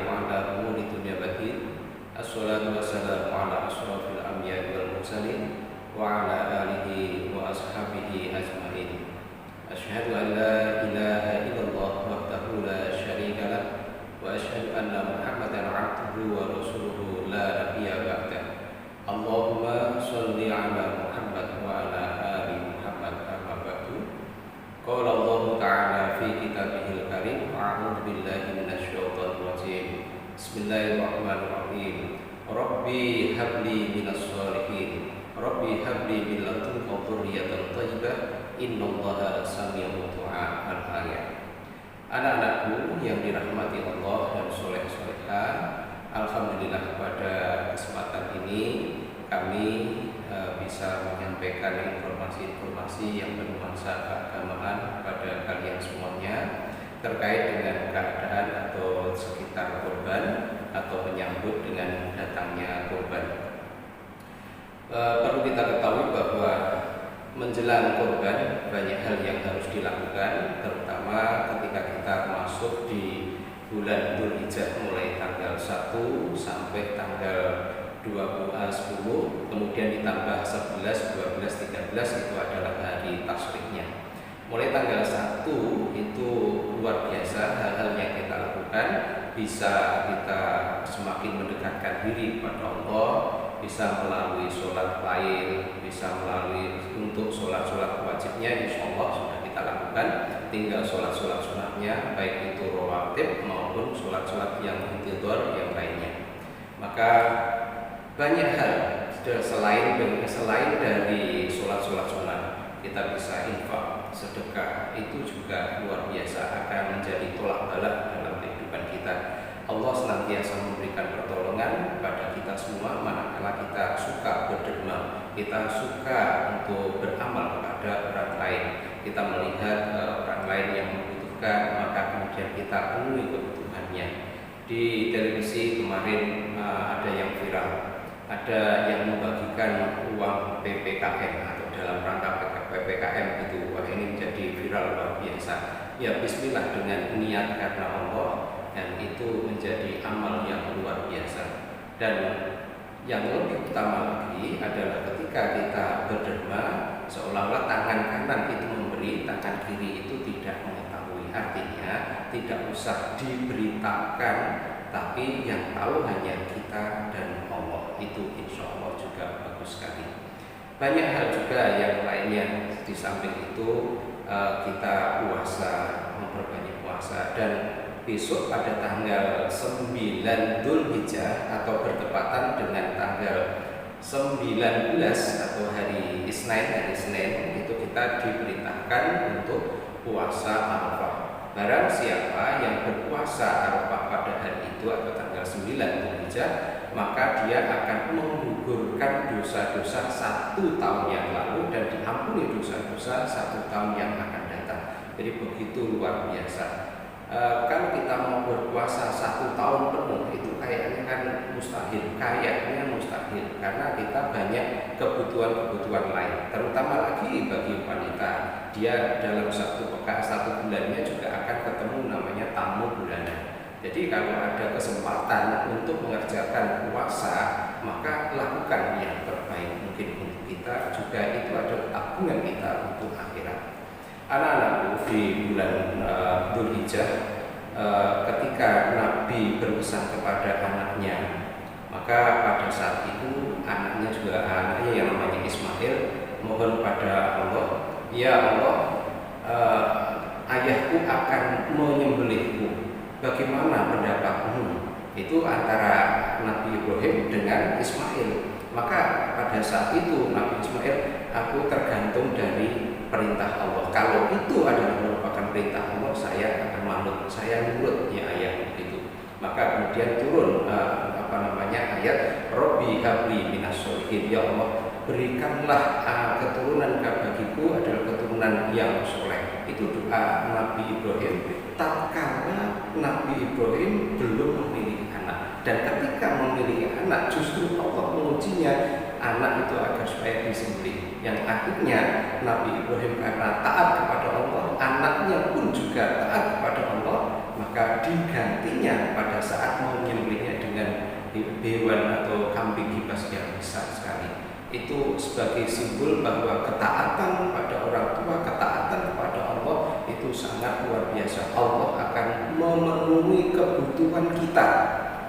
وعلى أمور الدنيا بديل. الصلاة والسلام على أشرف الأنبياء والمرسلين وعلى آله وأصحابه أجمعين. أشهد أن لا إله إلا الله وحده لا شريك له وأشهد أن محمدا عبده ورسوله لا نبي بعده. اللهم صل على محمد وعلى آل محمد أما بعد. قال الله تعالى في كتابه الكريم: أعوذ بالله من الشيطان الرجيم. بسم الله الرحمن الرحيم. ربي هب لي من الصالحين. ربي هب لي من لدنك ذرية طيبة innallaha sami'ud du'a. Al-ayat. Anak-anakku yang dirahmati Allah dan soleh-solehah, alhamdulillah pada kesempatan ini kami bisa menyampaikan informasi-informasi yang bernuansa keagamaan kepada kalian semuanya terkait dengan keadaan atau sekitar kurban atau menyambut dengan datangnya kurban. Perlu kita ketahui bahwa menjelang kurban banyak hal yang harus dilakukan, terutama ketika kita masuk di bulan Dzulhijjah mulai tanggal 1 sampai tanggal 10, kemudian ditambah 11, 12, 13 itu adalah hari tasyriknya. Mulai tanggal 1 itu luar biasa hal-hal yang kita lakukan, bisa kita semakin mendekatkan diri kepada Allah, bisa melalui sholat lain, bisa melalui untuk sholat-sholat wajibnya insya Allah sudah kita lakukan, tinggal sholat-sholat sunatnya baik itu rawatib maupun sholat-sholat yang intidhar yang lainnya. Maka banyak hal selain dari sholat-sholat sunat, kita bisa infak, sedekah, itu juga luar biasa akan menjadi tolak bala dalam kehidupan kita. Allah senantiasa memberikan pertolongan kepada kita semua manakala kita suka berderma, kita suka untuk beramal kepada orang lain, kita melihat orang lain yang membutuhkan, maka kemudian kita penuhi kebutuhannya. Di televisi kemarin ada yang viral, ada yang membagikan uang PPKM atau dalam rangka PPKM itu, wah ini menjadi viral luar biasa. Ya bismillah dengan niat karena Allah, dan itu menjadi amal yang luar biasa. Dan yang lebih utama lagi adalah ketika kita berderma, seolah-olah tangan kanan itu memberi, tangan kiri itu tidak mengetahui. Artinya tidak usah diberitakan, tapi yang tahu hanya kita dan Allah. Itu insya Allah juga bagus sekali. Banyak hal juga yang lainnya di samping itu, kita puasa, memperbanyak puasa, dan besok pada tanggal 9 Dzulhijjah atau bertepatan dengan tanggal 19 atau hari Senin itu kita diperintahkan untuk puasa Arafah. Barang siapa yang berpuasa Arafah pada hari itu atau tanggal 9 Dzulhijjah, maka dia akan menggugurkan dosa-dosa 1 tahun yang lalu dan diampuni dosa-dosa 1 tahun yang akan datang. Jadi begitu luar biasa. Kalau kita mau berpuasa 1 tahun penuh itu kayaknya kan mustahil, karena kita banyak kebutuhan lain, terutama lagi bagi wanita. Dia dalam satu bulannya juga akan ketemu namanya tamu bulanan. Jadi kalau ada kesempatan untuk mengerjakan puasa, maka lakukan yang terbaik mungkin untuk kita, juga itu adalah tabungan kita untuk akhirat. Anak-anakku, di bulan Dzulhijjah, ketika Nabi berpesan kepada anaknya, maka pada saat itu anaknya yang namanya Ismail mohon pada Allah, ya Allah, ayahku akan menyembelihku, bagaimana pendapatmu? Itu antara Nabi Ibrahim dengan Ismail. Maka pada saat itu Nabi Ismail, aku tergantung dari perintah Allah. Kalau itu adalah merupakan perintah Allah, saya akan manut, saya nurut ya ayah begitu. Maka kemudian turun ayat Rabbi habli minas sholihin, ya Allah berikanlah keturunan bagiku adalah keturunan yang soleh. Itu doa Nabi Ibrahim tatkala Nabi Ibrahim belum memiliki anak, dan ketika memiliki anak justru Allah mengujinya anak itu agar supaya disembelih. Yang akhirnya Nabi Ibrahim karena taat kepada Allah, anaknya pun juga taat kepada Allah, maka digantinya pada saat mau menyembelihnya dengan hewan atau kambing kibas yang besar sekali. Itu sebagai simbol bahwa ketaatan pada orang tua, ketaatan kepada Allah itu sangat luar biasa. Allah akan memenuhi kebutuhan kita,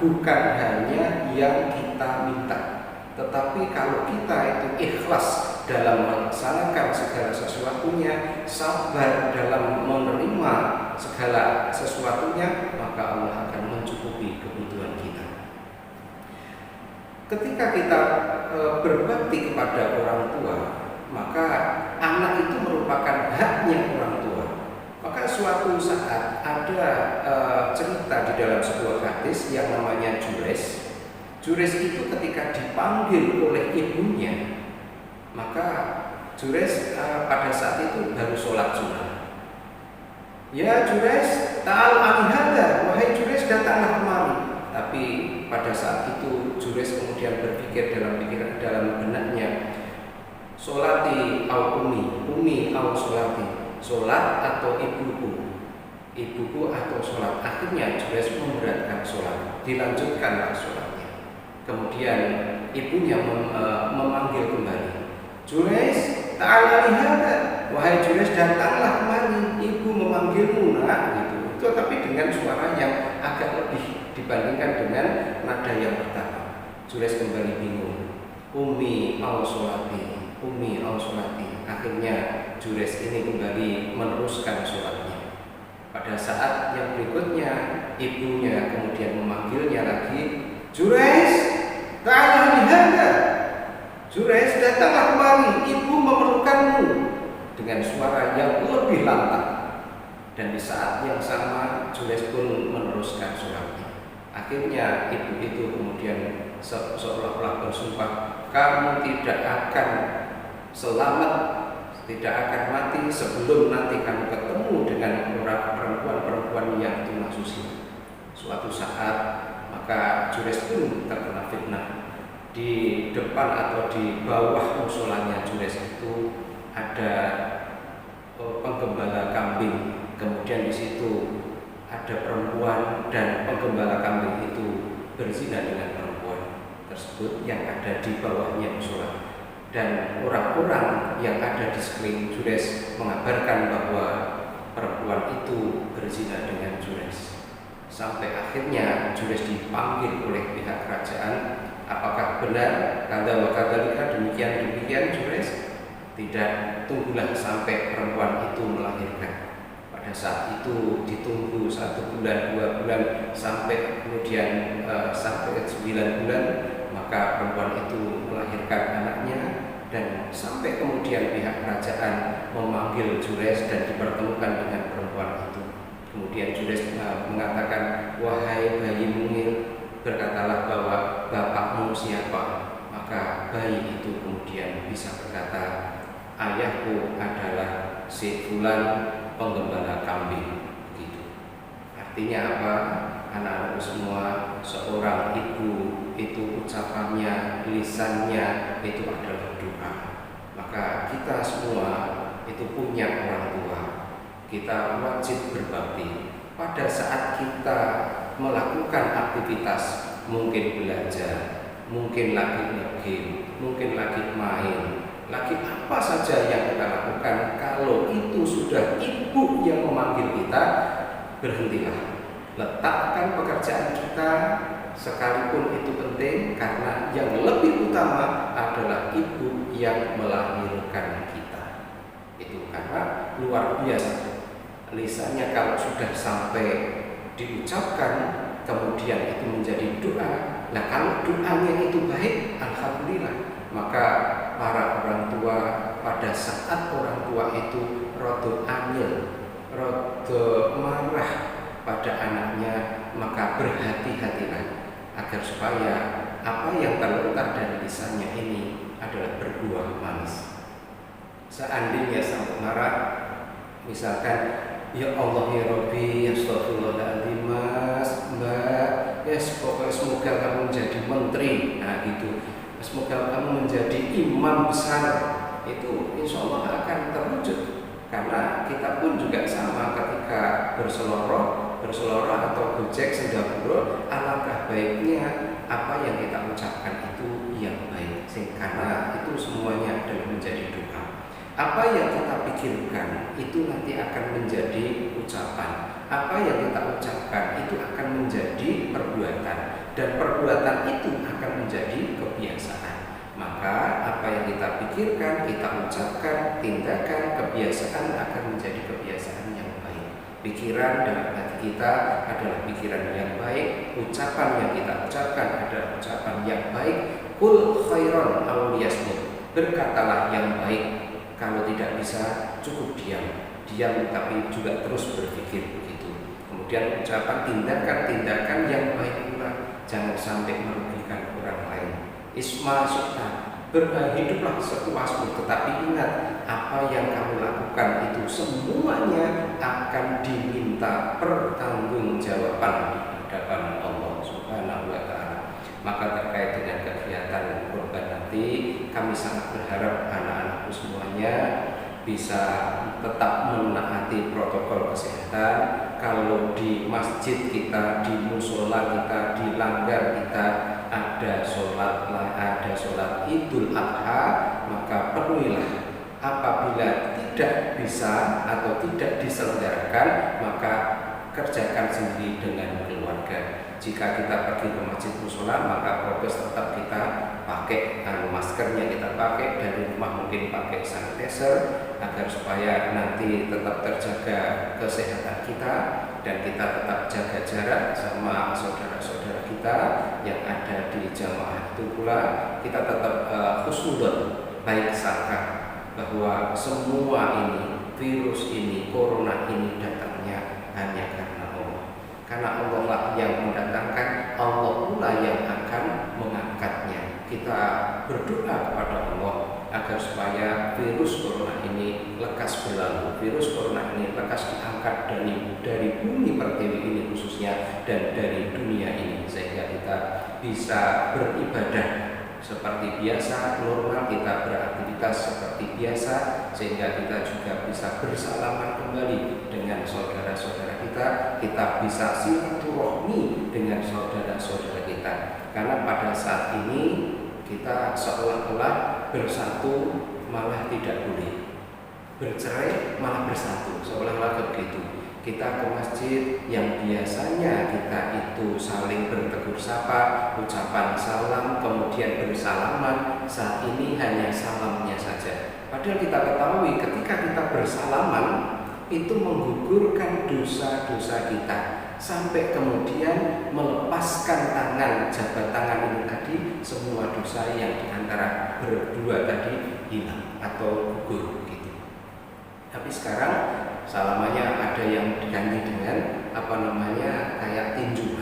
bukan hanya yang kita minta. Tetapi kalau kita itu ikhlas dalam melaksanakan segala sesuatunya, sabar dalam menerima segala sesuatunya, maka Allah akan mencukupi kebutuhan kita. Ketika kita berbakti kepada orang tua, maka anak itu merupakan haknya orang tua. Maka suatu saat ada cerita di dalam sebuah hadis yang namanya Jures. Jures itu ketika dipanggil oleh ibunya, maka Jures pada saat itu baru sholat sunnah. Ya Jures, ta'al alihada, wahai Jures datanglah kemari. Tapi pada saat itu Jures kemudian berpikir dalam benaknya, sholati au umi au sholati, sholat atau ibuku atau sholat. Akhirnya Jures memberatkan sholat, dilanjutkanlah sholatnya. Kemudian ibunya memanggil kembali, Jures, ta'ala lihada, wahai Jures datanglah kemari, ibu memanggilmu nak, gitu. Itu tapi dengan suara yang agak lebih dibandingkan dengan nada yang pertama. Jures kembali bingung, umi au sholati. Akhirnya Jures ini kembali meneruskan sholatnya. Pada saat yang berikutnya ibunya kemudian memanggilnya lagi, Jures, ta'ala lihada, Jures datanglah kemari, ibu memerlukanmu, dengan suara yang lebih lantang. Dan di saat yang sama Jures pun meneruskan sholatnya. Akhirnya ibu itu kemudian seolah-olah bersumpah, kamu tidak akan selamat, tidak akan mati sebelum nanti kamu ketemu dengan orang perempuan yang tuna susila. Suatu saat maka Jures pun terkena fitnah. Di depan atau di bawah musolanya Jures itu ada penggembala kambing. Kemudian di situ ada perempuan dan penggembala kambing itu berzina dengan perempuan tersebut yang ada di bawahnya musola. Dan orang-orang yang ada di sekeliling Jures mengabarkan bahwa perempuan itu berzina dengan Jures. Sampai akhirnya Jures dipanggil oleh pihak kerajaan. Apakah benar kata wakadalika demikian Jures? Tidak, tunggulah sampai perempuan itu melahirkan. Pada saat itu ditunggu 1 bulan, 2 bulan, sampai kemudian sampai 9 bulan, maka perempuan itu melahirkan anaknya. Dan sampai kemudian pihak kerajaan memanggil Jures dan dipertemukan dengan perempuan itu. Kemudian Jures mengatakan, wahai bayi mungil, berkatalah bahwa bapakmu siapa. Maka bayi itu kemudian bisa berkata, ayahku adalah si fulan, penggembala kambing. Gitu. Artinya apa? Anak-anakku semua, seorang ibu itu ucapannya, lisannya itu adalah doa. Maka kita semua itu punya orang tua. Kita wajib berbakti. Pada saat kita melakukan aktivitas, mungkin belajar, mungkin lagi game, mungkin lagi main, lagi apa saja yang kita lakukan, kalau itu sudah ibu yang memanggil kita, berhentilah. Letakkan pekerjaan kita, sekalipun itu penting, karena yang lebih utama adalah ibu yang melahirkan kita. Itu karena luar biasa lisannya kalau sudah sampai diucapkan, kemudian itu menjadi doa. Nah kalau doanya itu baik, alhamdulillah, maka para orang tua pada saat orang tua itu rodo anyel, rodo marah pada anaknya, maka berhati-hatilah agar supaya apa yang terlontar dari lisannya ini adalah berbuah manis. Seandainya sampai marah, misalkan, ya Allah ya Rabbi, astagfirullahaladzim mas, mbak, ya pokoknya semoga kamu menjadi menteri, nah gitu, semoga kamu menjadi imam besar, itu insya Allah akan terwujud. Karena kita pun juga sama, ketika berseloroh berseloroh atau gojek sendaguro, alangkah baiknya apa yang kita ucapkan itu yang baik, karena itu semuanya adalah menjadi doa. Apa yang kita pikirkan itu nanti akan menjadi ucapan. Apa yang kita ucapkan itu akan menjadi perbuatan, dan perbuatan itu akan menjadi kebiasaan. Maka apa yang kita pikirkan, kita ucapkan, tindakan, kebiasaan akan menjadi kebiasaan yang baik. Pikiran dalam hati kita adalah pikiran yang baik, ucapan yang kita ucapkan adalah ucapan yang baik. Qul khairan aw liyasmut, berkatalah yang baik. Kalau tidak bisa, cukup diam, tapi juga terus berpikir begitu. Kemudian ucapan, tindakan yang baik pula, jangan sampai merugikan orang lain. Isma sukta, hiduplah sepuasmu, tetapi ingat apa yang kamu lakukan itu semuanya akan diminta pertanggungjawaban di hadapan Allah Subhanahu wa Ta'ala. Maka terkait dengan kegiatan kurban nanti, kami sangat berharap anak-anakku semuanya bisa tetap menaati protokol kesehatan. Kalau di masjid kita, di musola kita, di langgar kita ada sholat Idul Adha, maka penuhilah. Apabila tidak bisa atau tidak diselenggarakan, maka kerjakan sendiri dengan keluarga. Jika kita pergi ke masjid musola, maka prokes tetap kita pakai, maskernya kita pakai, dari rumah mungkin pakai sanitizer, agar supaya nanti tetap terjaga kesehatan kita, dan kita tetap jaga jarak sama saudara-saudara kita yang ada di jamaah. Itu pula kita tetap husnudzon, baik sangka bahwa semua ini, virus ini, corona ini datangnya hanya karena Allah. Karena Allah lah yang mendatangkan, Allah pula yang akan mengangkatnya. Kita berdoa kepada Allah agar supaya virus corona ini lekas berlalu, virus corona ini lekas diangkat dari bumi pertiwi ini khususnya, dan dari dunia ini, sehingga kita bisa beribadah seperti biasa, normal, kita beraktivitas seperti biasa, sehingga kita juga bisa bersalaman kembali dengan saudara-saudara kita bisa silaturahmi dengan saudara-saudara kita. Karena pada saat ini kita seolah-olah bersatu malah tidak boleh, bercerai malah bersatu, seolah-olah begitu. Kita ke masjid yang biasanya kita itu saling bertegur sapa, ucapan salam, kemudian bersalaman, saat ini hanya salamnya saja. Padahal kita ketahui ketika kita bersalaman itu menggugurkan dosa-dosa kita, sampai kemudian melepaskan tangan, jabat tangan ini tadi, semua dosa yang diantara berdua tadi hilang atau gugur gitu. Tapi sekarang salamannya ada yang diganti dengan kayak tinju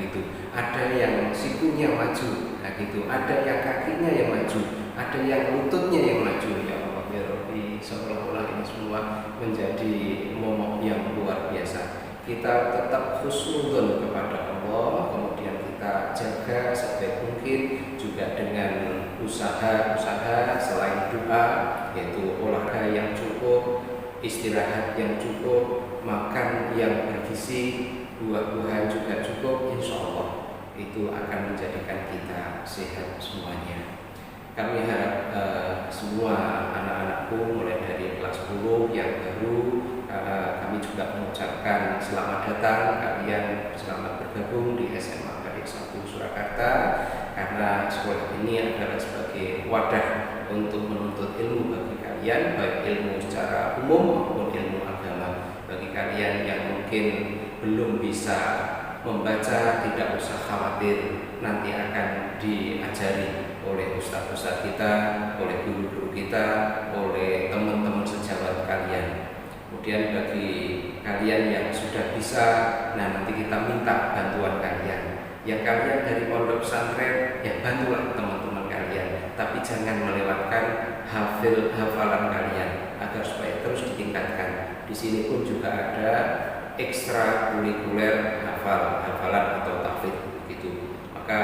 gitu. Ada yang sikunya maju, gitu. Ada yang kakinya yang maju, ada yang lututnya yang maju. Ya Allah ya Rabbi, seolah-olah ini semua menjadi momok yang luar biasa. Kita tetap husnudzon kepada Allah, kemudian kita jaga sebaik mungkin juga dengan usaha-usaha selain doa, yaitu olahraga yang cukup, istirahat yang cukup, makan yang bergizi, buah-buahan juga cukup. Insya Allah itu akan menjadikan kita sehat semuanya. Kami harap semua anak-anakku mulai dari kelas 10 yang baru, kami juga mengucapkan selamat datang, kalian selamat bergabung di SMA Kadek 1 Surakarta, karena sekolah ini adalah sebagai wadah untuk menuntut ilmu bagi kalian, baik ilmu secara umum maupun ilmu agama. Bagi kalian yang mungkin belum bisa membaca, tidak usah khawatir, nanti akan diajari oleh ustaz-ustaz kita, oleh guru-guru kita, oleh teman-teman sejawat kalian. Kemudian bagi kalian yang sudah bisa, nanti kita minta bantuan kalian. Yang kalian dari pondok pesantren, ya bantulah teman-teman kalian, tapi jangan melewatkan hafalan kalian agar supaya terus ditingkatkan. Di sini pun juga ada ekstrakurikuler hafalan atau tahfidz gitu. Maka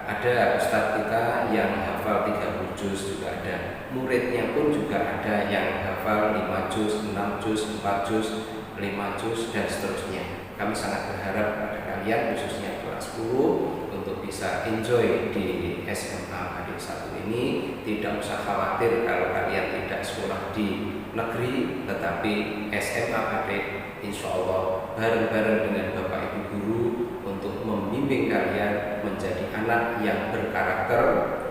ada ustadz kita yang hafal 30 juz juga ada. Muridnya pun juga ada yang hafal 5 juz, 6 juz, 4 juz, 5 juz dan seterusnya. kami sangat berharap pada kalian khususnya kelas 10 untuk bisa enjoy di SMA Adik 1 ini. Tidak usah khawatir kalau kalian tidak sekolah di negeri, tetapi SMA Adik insya Allah bareng-bareng dengan Bapak Ibu Guru untuk membimbing kalian menjadi anak yang berkarakter,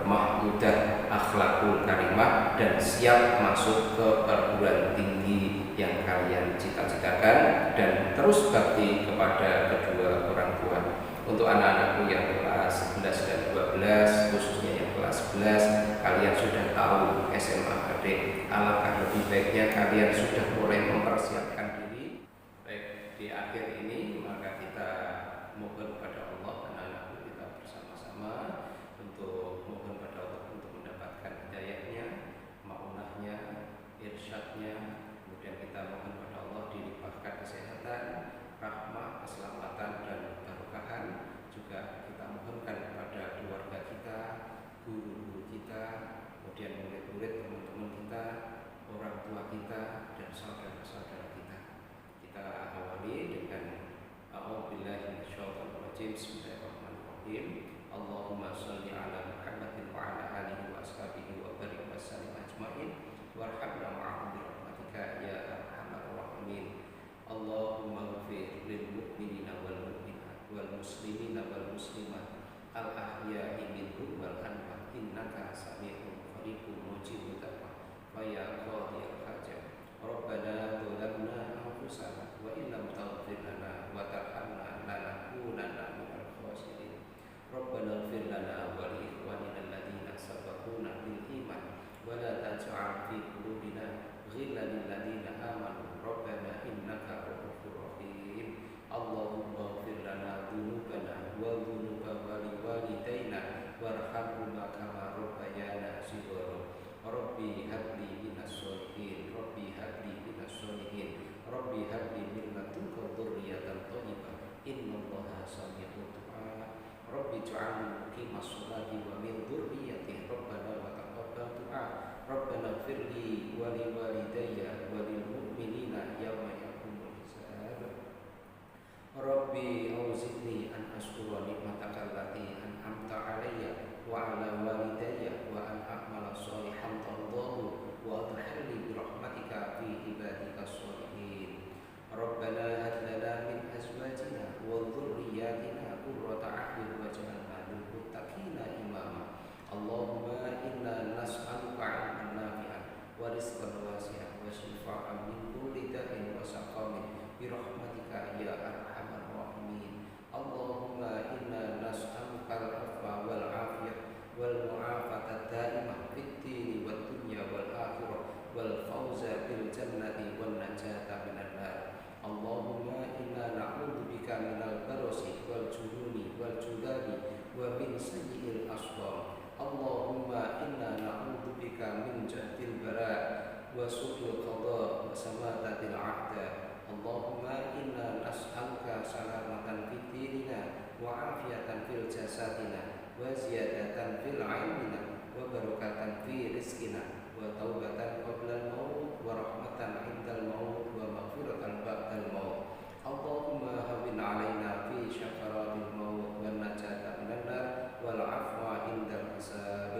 mahmudah, akhlakul karimah, dan siap masuk ke perguruan tinggi yang kalian cita-citakan, dan terus bakti kepada kedua orang tua. Untuk anak-anakku yang kelas 11 dan 12, khususnya yang kelas 11, kalian sudah tahu SMA Adik. Alangkah lebih baiknya kalian sudah mulai mempersiapkan diri. Baik, di akhir ini maka kita mohon kepada Allah, anak-anakku kita bersama-sama untuk mohon pada Allah untuk mendapatkan hidayahnya, ma'unahnya, irsyadnya. Kemudian kita mohon pada Allah dilimpahkan kesehatan, rahmah, keselamatan, dan keberkahan. Juga kita mohonkan kepada keluarga kita, guru-guru kita, kemudian murid-murid, teman-teman kita, orang tua kita, dan saudara-saudara kita. Kita awali dengan a'udzubillahi minasyaitonirrajim. Bismillahirrahmanirrahim. Allahumma sholli ala Muhammadin wa ala alihi wa ashabihi wa barik wa sallim ajmain warhamna ma'ahum bi rahmatika ya arhamar rahimin. Allahumma ighfir lil mu'minina wal mu'minat wal muslimina wal muslimat al ahya'i minhum wal amwat innaka sami'un qaribun mujibud da'wah wa ya qadiyal hajat. Rabbana dzalamna anfusana wa illam taghfir lana wa tarhamna lanakunanna minal khasirin. Rabbana ighfir lana wa li ikhwanina alladhina sabaquna bil iman wa la taj'al fi qulubina ghillan lil ladzina amanu rabbana innaka ra'ufur rahim. Allahumma ighfir lana dzunubana wa dzunuba walidaina warhamhuma kama rabbayana shighara. Rabbi habli minas sholihin, Rabbi habli minas sholihin, Rabbi habli min ladunka dzurriyyatan thayyibah innallaha sami'ud du'a. Rabbi ij'alni muqimas sholati wa min dzurriyyati Rabbana wa taqabbal du'a. Rabbana ighfirli wa li walidayya wa lil mu'minina yawma yaqumul hisab. Rabbi auzi'ni an ashkura ni'mataka allati an'amta 'alayya wa 'ala walidayya wa an a'mala sholihan tardahu wa adkhilni bi rahmatika fi ibadika sholihin. Rabbana hab lana min azwajina wa dhurriyyatina qurrata a'yun waj'alna lil muttaqina imama. Allahumma inna nas'aluka 'ilman nafi'an wa rizqan wasi'an wa shifaa'an min kulli da'in wa saqamin bi rahmatika ya arhamar rahimin. Allahumma inna nas'aluka al-'afwa wal 'afiyah wal mu'afata daimah fid dini wad dunya wal akhirah wal fawza bil jannati wan najata minan nar. Allahumma inna na'udzubika minal barasi wal jununi wal judari wa min sayyi'il asqam. Allahumma inna na'udzubika min jahdil bara wa su'il qada wa samatatil a'da. Allahumma inna nas'aluka salamatan fid dinina wa afiyatan fil jasadina wa ziyadatan fil ilmina wa barakatan fi rizqina wa taubatan qabla al-maut wa rahmatan 'indal maut wa maghfiratan ba'dal maut. Allahumma hawwin 'alaina fi syakaratil maut wan najata minan nar wal 'afwa 'indal hisab.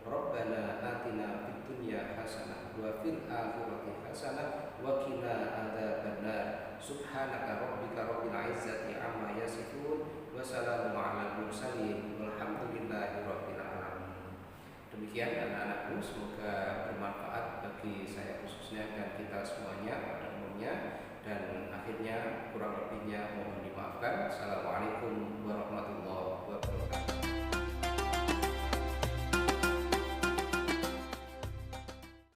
Rabbana atina fid dunya hasanah wa fil akhirati hasanah wa qina adzabannar. Subhanaka rabbika rabbil izzati amma yasifun wa salamun 'alal mursalin walhamdulillahi rabbil alamin. Demikian anak-anakku, semoga bermanfaat bagi saya khususnya dan kita semuanya pada umumnya, dan akhirnya kurang lebihnya mohon dimaafkan. Assalamualaikum warahmatullahi wabarakatuh.